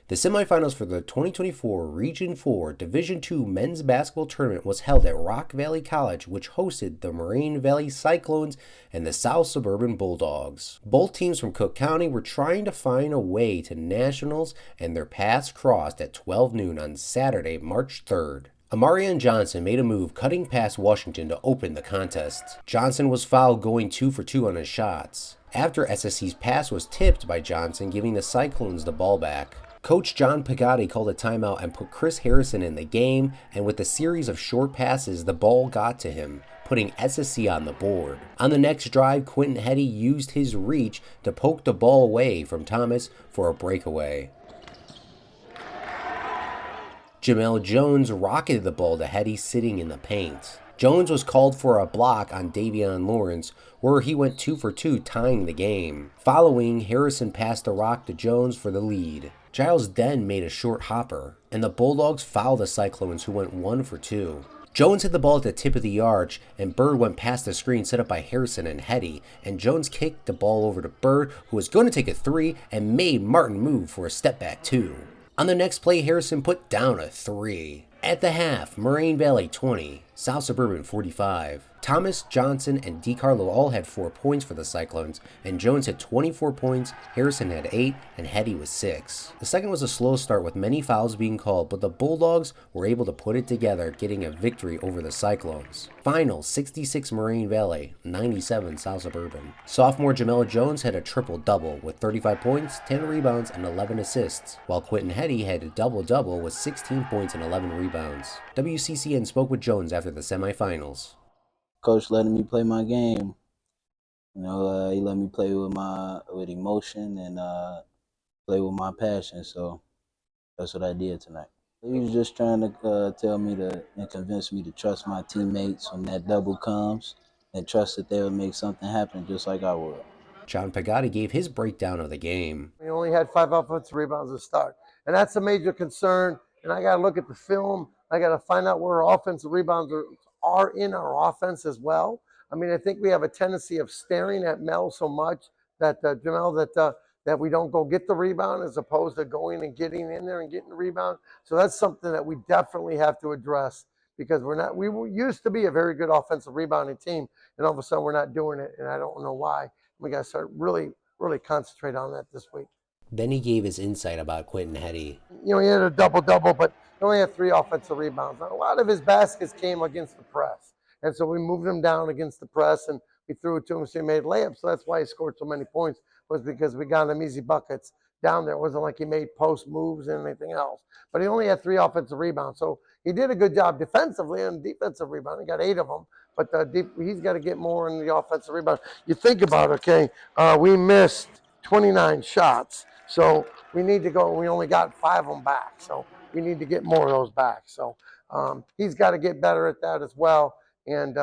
The semifinals for the 2024 Region 4 Division II men's basketball tournament was held at Rock Valley College, which hosted the Moraine Valley Cyclones and the South Suburban Bulldogs. Both teams from Cook County were trying to find a way to nationals, and their paths crossed at 12 noon on Saturday, March 3rd. Moriane Johnson made a move cutting past Washington to open the contest. Johnson was fouled going 2 for 2 on his shots. After SSC's pass was tipped by Johnson, giving the Cyclones the ball back. Coach John Pigatti called a timeout and put Chris Harrison in the game, and with a series of short passes, the ball got to him, putting SSC on the board. On the next drive, Quentin Heady used his reach to poke the ball away from Thomas for a breakaway. Jemel Jones rocketed the ball to Heady sitting in the paint. Jones was called for a block on Davion Lawrence, where he went 2 for 2, tying the game. Following, Harrison passed the rock to Jones for the lead. Giles then made a short hopper, and the Bulldogs fouled the Cyclones, who went 1 for 2. Jones hit the ball at the tip of the arch, and Bird went past the screen set up by Harrison and Heady, and Jones kicked the ball over to Bird, who was going to take a 3, and made Martin move for a step back 2. On the next play, Harrison put down a 3. At the half, Moraine Valley 20, South Suburban 45. Thomas, Johnson, and DiCarlo all had 4 points for the Cyclones, and Jones had 24 points, Harrison had 8, and Heady was 6. The second was a slow start with many fouls being called, but the Bulldogs were able to put it together, getting a victory over the Cyclones. Final, 66 Moraine Valley, 97 South Suburban. Sophomore Jemel Jones had a triple-double with 35 points, 10 rebounds, and 11 assists, while Quentin Heady had a double-double with 16 points and 11 rebounds. WCCN spoke with Jones after the semifinals. Coach letting me play my game. He let me play with emotion and play with my passion. So that's what I did tonight. He was just trying to tell me and convince me to trust my teammates when that double comes, and trust that they would make something happen just like I would. John Pigatti gave his breakdown of the game. We only had 5 offensive rebounds to start, and that's a major concern. And I got to look at the film. I got to find out where our offensive rebounds are in our offense as well. I mean, I think we have a tendency of staring at Mel so much that that we don't go get the rebound as opposed to going and getting in there and getting the rebound. So that's something that we definitely have to address, because we used to be a very good offensive rebounding team, and all of a sudden we're not doing it, and I don't know why. We got to start really concentrate on that this week. Then he gave his insight about Quentin Heady. He had a double-double, but he only had 3 offensive rebounds. Now, a lot of his baskets came against the press, and so we moved him down against the press, and we threw it to him, so he made layups. So that's why he scored so many points, was because we got him easy buckets down there. It wasn't like he made post moves and anything else. But he only had 3 offensive rebounds, so he did a good job defensively and defensive rebound. He got 8 of them, but he's got to get more in the offensive rebound. You think about it, okay? We missed 29 shots. So we need to go. We only got 5 of them back. So we need to get more of those back. So he's got to get better at that as well. And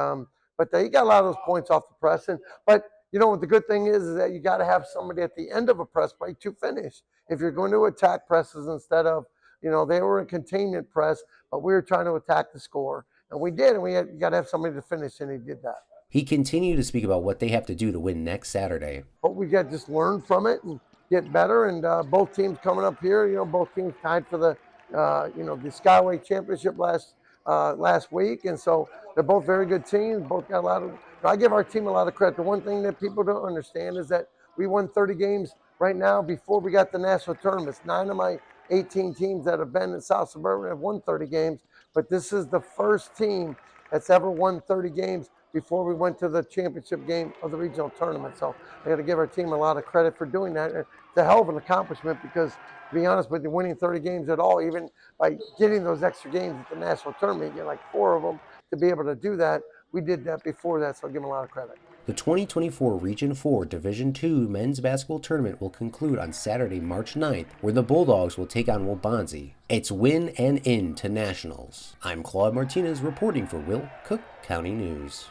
but he got a lot of those points off the press. But what the good thing is that you got to have somebody at the end of a press play to finish. If you're going to attack presses instead of, they were in containment press, but we were trying to attack the score, and we did. And you got to have somebody to finish, and he did that. He continued to speak about what they have to do to win next Saturday. But we got to just learn from it and get better, and both teams coming up here, both teams tied for the the Skyway Championship last week, and so they're both very good teams. Both got a lot of. I give our team a lot of credit. The one thing that people don't understand is that we won 30 games right now before we got the national tournaments. 9 of my 18 teams that have been in South Suburban have won 30 games, but this is the first team that's ever won 30 games before we went to the championship game of the regional tournament. So I got to give our team a lot of credit for doing that. It's a hell of an accomplishment, because, to be honest with you, winning 30 games at all, even by getting those extra games at the national tournament, you get like 4 of them to be able to do that. We did that before that, so I'll give them a lot of credit. The 2024 Region 4 Division II men's basketball tournament will conclude on Saturday, March 9th, where the Bulldogs will take on Waubonsee. It's win and in to nationals. I'm Claude Martinez reporting for Will Cook County News.